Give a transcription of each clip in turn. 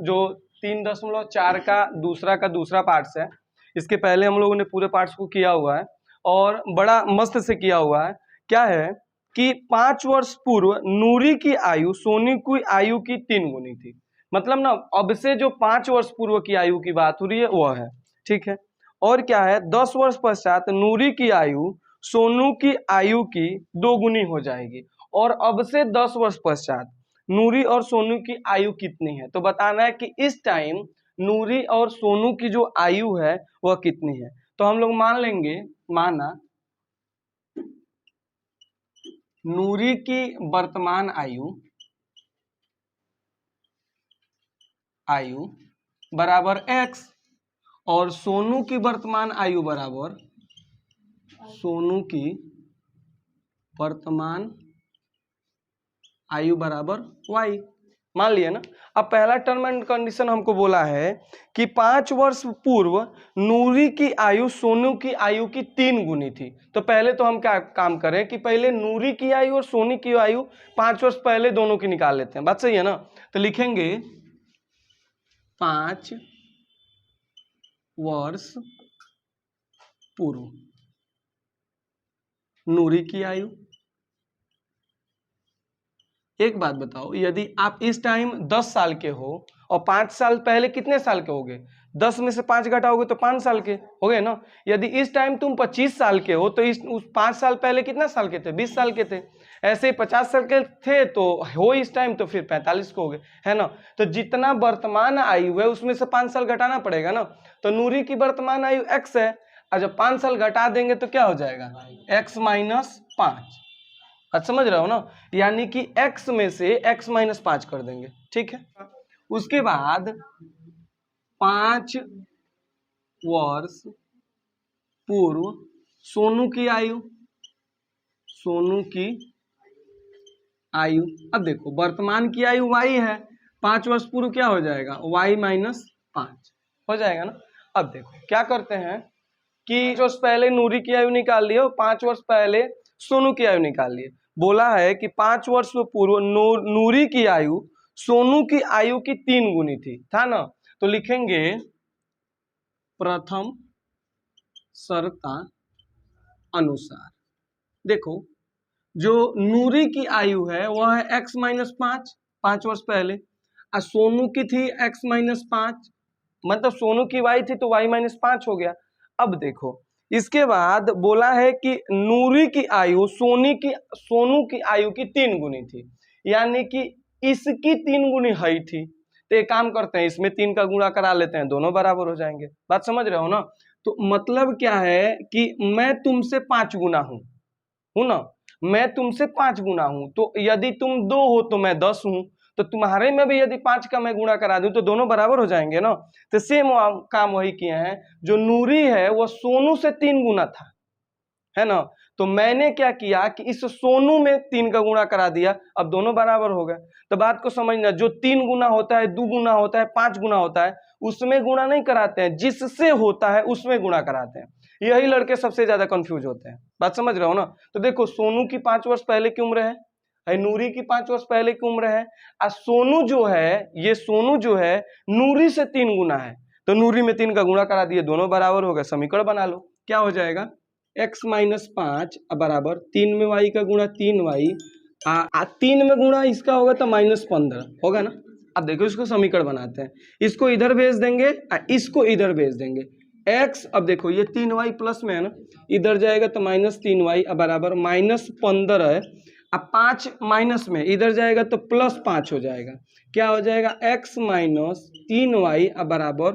जो 3.4 का दूसरा पार्ट्स है, इसके पहले हम लोगों ने पूरे पार्ट्स को किया हुआ है और बड़ा मस्त से किया हुआ है। क्या है कि 5 वर्ष पूर्व नूरी की आयु सोनी की आयु की 3 गुनी थी। मतलब ना अब से जो 5 वर्ष पूर्व की आयु की बात हो रही है वह है, ठीक है। और क्या है, 10 वर्ष पश्चात नूरी की आयु सोनू की आयु की 2 गुनी हो जाएगी। और अब से 10 वर्ष पश्चात नूरी और सोनू की आयु कितनी है, तो बताना है कि इस टाइम नूरी और सोनू की जो आयु है वह कितनी है। तो हम लोग मान लेंगे, माना नूरी की वर्तमान आयु बराबर x और सोनू की वर्तमान आयु बराबर सोनू की वर्तमान आयु बराबर y। मान लिया ना। अब पहला टर्म एंड कंडीशन हमको बोला है कि 5 वर्ष पूर्व नूरी की आयु सोनू की आयु की 3 गुनी थी। तो पहले तो हम क्या काम करें कि पहले नूरी की आयु और सोनी की आयु 5 वर्ष पहले दोनों की निकाल लेते हैं। बात सही है ना। तो लिखेंगे 5 वर्ष पूर्व नूरी की आयु। एक बात बताओ, यदि आप इस टाइम 10 साल के हो और 5 साल पहले कितने साल के होगे, 10 में से 5 घटाओगे तो 5 साल के हो गए ना। यदि इस टाइम तुम 25 साल के हो तो उस 5 साल पहले कितने साल के थे, 20 साल के थे। ऐसे ही 50 साल के थे तो हो इस टाइम तो फिर 45 को हो गए, है ना। तो जितना वर्तमान आयु है उसमें से 5 साल घटाना पड़ेगा ना। तो नूरी की वर्तमान आयु x है और जब 5 साल घटा देंगे तो क्या हो जाएगा, x माइनस 5। अच्छा समझ रहे हो ना। यानी कि x में से x माइनस 5 कर देंगे, ठीक है। उसके बाद 5 वर्ष पूर्व सोनू की आयु। अब देखो वर्तमान की आयु y है, 5 वर्ष पूर्व क्या हो जाएगा, y माइनस 5 हो जाएगा ना। अब देखो क्या करते हैं कि 5 वर्ष पहले नूरी की आयु निकाल लिए और 5 वर्ष पहले सोनू की आयु निकाल लिए। बोला है कि 5 वर्ष पूर्व नूरी की आयु सोनू की आयु की 3 गुनी थी, था ना। तो लिखेंगे प्रथम शर्ता अनुसार। देखो जो नूरी की आयु है वह है x माइनस 5 वर्ष पहले, और सोनू की थी x माइनस 5, मतलब सोनू की y थी तो y माइनस 5 हो गया। अब देखो इसके बाद बोला है कि नूरी की आयु सोनू की आयु की 3 गुनी थी, यानी कि इसकी 3 गुनी है थी। तो एक काम करते हैं, इसमें 3 का गुणा करा लेते हैं, दोनों बराबर हो जाएंगे। बात समझ रहे हो ना। तो मतलब क्या है कि मैं तुमसे 5 गुना हूं ना, मैं तुमसे 5 गुना हूं। तो यदि तुम 2 हो तो मैं 10 हूं, तो तुम्हारे में भी यदि 5 का मैं गुणा करा दूं तो दोनों बराबर हो जाएंगे ना। तो सेम काम वही किए हैं, जो नूरी है वो सोनू से 3 गुना था, है ना। तो मैंने क्या किया कि इस सोनू में 3 का गुणा करा दिया, अब दोनों बराबर हो गए। तो बात को समझना, जो 3 गुना होता है, 2 गुना होता है, 5 गुना होता है, उसमें गुणा नहीं कराते हैं, जिससे होता है उसमें गुणा कराते हैं। यही लड़के सबसे ज्यादा कंफ्यूज होते हैं। बात समझ रहे हो ना। तो देखो सोनू की 5 वर्ष पहले की उम्र है, नूरी की 5 वर्ष पहले की उम्र है, और सोनू जो है, ये सोनू जो है नूरी से 3 गुना है, तो नूरी में 3 का गुणा करा दिए, दोनों बराबर हो गए। समीकरण बना लो, क्या हो जाएगा, x माइनस 5 बराबर 3 में y का गुणा 3y, 3 में गुणा इसका होगा तो माइनस 15 होगा ना। अब देखो इसको समीकरण बनाते हैं, इसको इधर भेज देंगे, इसको इधर भेज देंगे। x, अब देखो ये 3y प्लस में है ना, इधर जाएगा तो माइनस 3y बराबर माइनस 15 है। अब 5 माइनस में इधर जाएगा तो प्लस 5 हो जाएगा। क्या हो जाएगा, x माइनस 3y बराबर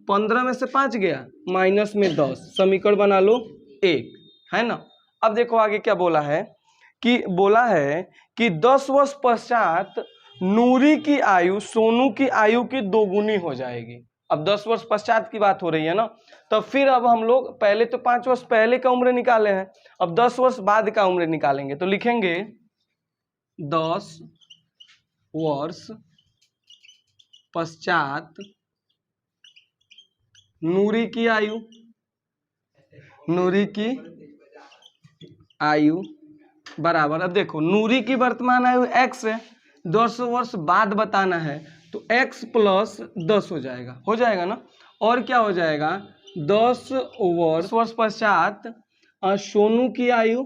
15 में से 5 गया, माइनस में 10। समीकरण बना लो 1, है ना। अब देखो आगे क्या बोला है कि 10 वर्ष पश्चात नूरी की आयु सोनू की आयु की 2 गुनी हो जाएगी। अब 10 वर्ष पश्चात की बात हो रही है ना। तो फिर अब हम लोग पहले तो 5 वर्ष पहले का उम्र निकाले हैं, अब 10 वर्ष बाद का उम्र निकालेंगे। तो लिखेंगे 10 वर्ष पश्चात नूरी की आयु बराबर, अब देखो नूरी की वर्तमान आयु x है, 10 वर्ष बाद बताना है, तो x प्लस 10 हो जाएगा ना। और क्या हो जाएगा, 10 वर्ष पश्चात सोनू की आयु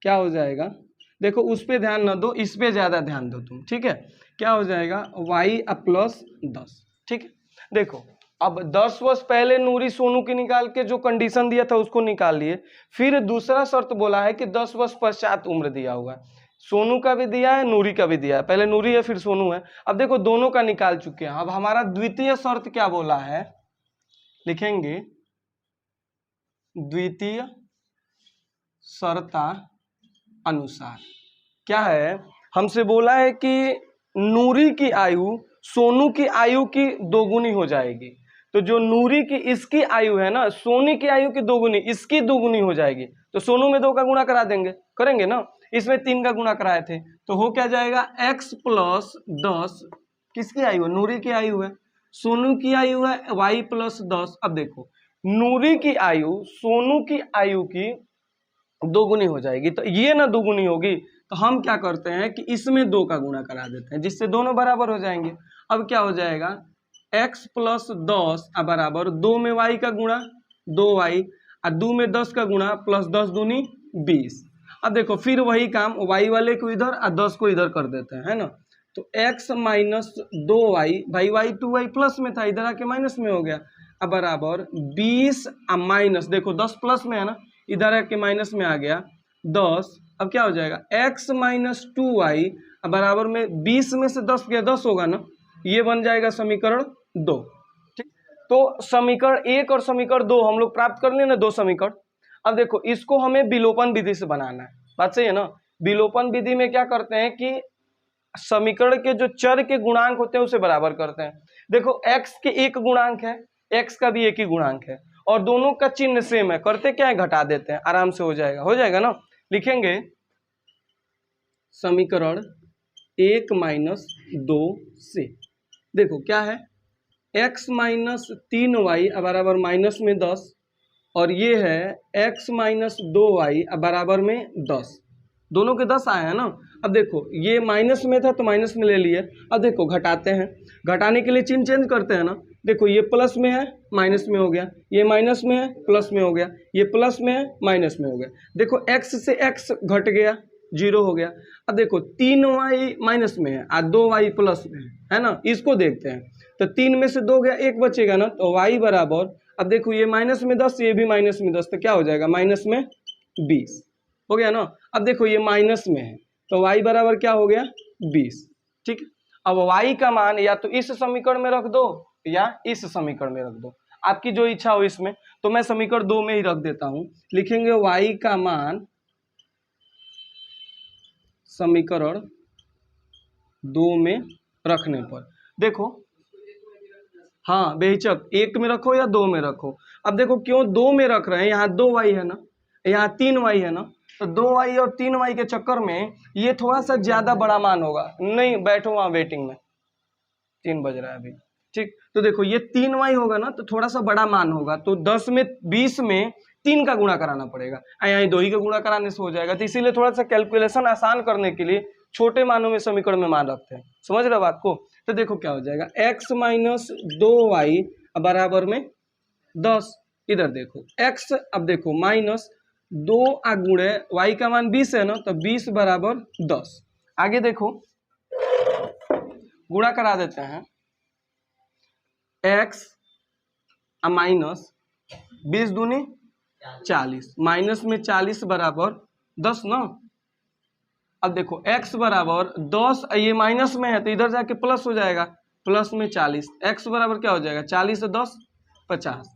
क्या हो जाएगा, देखो उस पे ध्यान न दो, इस पे ज्यादा ध्यान दो तुम, ठीक है। क्या हो जाएगा y प्लस 10, ठीक है। देखो अब 10 वर्ष पहले नूरी सोनू की निकाल के जो कंडीशन दिया था उसको निकाल लिए, फिर दूसरा शर्त बोला है कि 10 वर्ष पश्चात उम्र दिया हुआ है, सोनू का भी दिया है नूरी का भी दिया है, पहले नूरी है फिर सोनू है। अब देखो दोनों का निकाल चुके हैं, अब हमारा द्वितीय शर्त क्या बोला है, लिखेंगे द्वितीय शर्ता अनुसार क्या है, हमसे बोला है कि नूरी की आयु सोनू की आयु की दोगुनी हो जाएगी। तो जो नूरी की इसकी आयु है ना, सोनी की आयु की दोगुनी इसकी दोगुनी हो जाएगी, तो सोनू में 2 का गुणा करा देंगे, करेंगे ना, इसमें 3 का गुणा कराए थे, तो हो क्या जाएगा x प्लस 10, किसकी आयु है, नूरी की आयु है, सोनू की आयु है y प्लस 10। अब देखो नूरी की आयु सोनू की आयु की दोगुनी हो जाएगी, तो ये ना दोगुनी होगी, तो हम क्या करते हैं कि इसमें 2 का गुणा करा देते हैं, जिससे दोनों बराबर हो जाएंगे। अब क्या हो जाएगा x प्लस 10 बराबर 2 में y का गुणा 2y और 2 में 10 का गुणा प्लस 10 दूनी 20। अब देखो फिर वही काम, y वाले को इधर और 10 को इधर कर देते हैं, है ना। तो x माइनस 2y, भाई y 2y प्लस में था, इधर आके माइनस में हो गया, अब बराबर 20 माइनस, देखो 10 प्लस में है ना, इधर आके माइनस में आ गया 10। अब क्या हो जाएगा x माइनस 2y बराबर में 20 में से 10 गया 10 होगा ना, ये बन जाएगा समीकरण 2, ठीक। तो समीकरण 1 और समीकरण 2 हम लोग प्राप्त कर लिए ना, 2 समीकरण। अब देखो इसको हमें विलोपन विधि से बनाना है, बात सही है ना। विलोपन विधि में क्या करते हैं कि समीकरण के जो चर के गुणांक होते हैं उसे बराबर करते हैं। देखो x के एक गुणांक है, x का भी एक ही गुणांक है, और दोनों का चिन्ह सेम है, करते क्या है घटा देते हैं, आराम से हो जाएगा ना। लिखेंगे समीकरण 1 माइनस 2 से, देखो क्या है x माइनस 3y बराबर माइनस में 10, और ये है x माइनस 2y बराबर में 10, दोनों के 10 आए हैं ना। अब देखो ये माइनस में था तो माइनस में ले लिए, अब देखो घटाते हैं, घटाने के लिए चिन्ह चेंज करते हैं ना, देखो ये प्लस में है माइनस में हो गया, ये माइनस में है प्लस में हो गया, ये प्लस में है माइनस में हो गया, देखो x से x घट गया 0 हो गया। अब देखो 3y माइनस में है और 2y प्लस में है ना, इसको देखते हैं, तो 3 में से 2 गया 1 बचेगा ना, तो y बराबर, अब देखो ये माइनस में 10 ये भी माइनस में 10, तो क्या हो जाएगा माइनस में 20 हो गया ना। अब देखो ये माइनस में है तो y बराबर क्या हो गया 20, ठीक। अब y का मान या तो इस समीकरण में रख दो या इस समीकरण में रख दो, आपकी जो इच्छा हो इसमें, तो मैं समीकरण 2 में ही रख देता हूं। लिखेंगे y का मान समीकरण 2 में रखने पर, देखो हाँ बेहिचक 1 में रखो या 2 में रखो। अब देखो क्यों 2 में रख रहे हैं, यहाँ 2y है ना, यहाँ 3y है ना, तो 2y और 3y के चक्कर में ये थोड़ा सा ज्यादा बड़ा मान होगा, नहीं बैठो वहां वेटिंग में, 3 बज रहा है अभी, ठीक। तो देखो ये 3y होगा ना, तो थोड़ा सा बड़ा मान होगा, तो 10 में 20 में 3 का गुणा कराना पड़ेगा, यहाँ 2 ही का गुणा कराने से हो जाएगा, तो इसीलिए थोड़ा सा कैलकुलेशन आसान करने के लिए छोटे मानों में समीकरण में मान रखते हैं, समझ रहे हो बात को। तो देखो क्या हो जाएगा x माइनस 2y बराबर में 10, इधर देखो x, अब देखो माइनस 2 गुणे y का मान 20 है ना, तो 20 बराबर 10। आगे देखो गुणा करा देते हैं, x माइनस 20 दूनी 40, माइनस में 40 बराबर 10 ना। अब देखो x बराबर 10, ये माइनस में है तो इधर जाके प्लस हो जाएगा, प्लस में 40, x बराबर क्या हो जाएगा 40 से 10 50।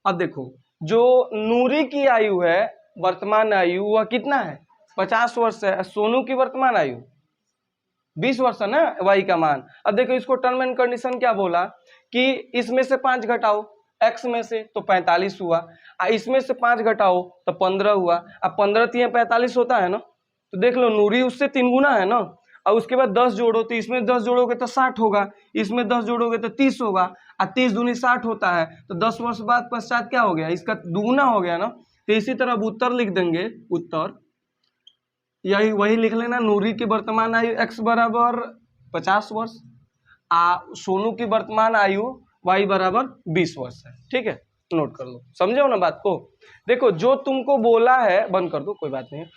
अब देखो जो नूरी की आयु है वर्तमान आयु वह कितना है 50 वर्ष है, सोनू की वर्तमान आयु 20 वर्ष है ना y का मान। अब देखो इसको टर्म एंड कंडीशन क्या बोला कि इसमें से 5 घटाओ x में से तो 45 हुआ, इसमें से 5 घटाओ तो 15 हुआ, अब 15 3 45 होता है ना, तो देख लो नूरी उससे 3 गुना है ना, और उसके बाद 10 जोड़ो तो इसमें 10 जोड़ोगे तो 60 होगा, इसमें 10 जोड़ोगे तो 30 होगा, और 30 दूनी 60 होता है, तो 10 वर्ष बाद पश्चात क्या हो गया इसका दुगुना हो गया ना। तो इसी तरह अब उत्तर लिख देंगे, उत्तर यही वही लिख लेना, नूरी की वर्तमान आयु x बराबर 50 वर्ष, सोनू की वर्तमान आयु y बराबर 20 वर्ष है। ठीक है, नोट कर लो, समझे हो ना बात को। देखो जो तुमको बोला है, बंद कर दो कोई बात नहीं है,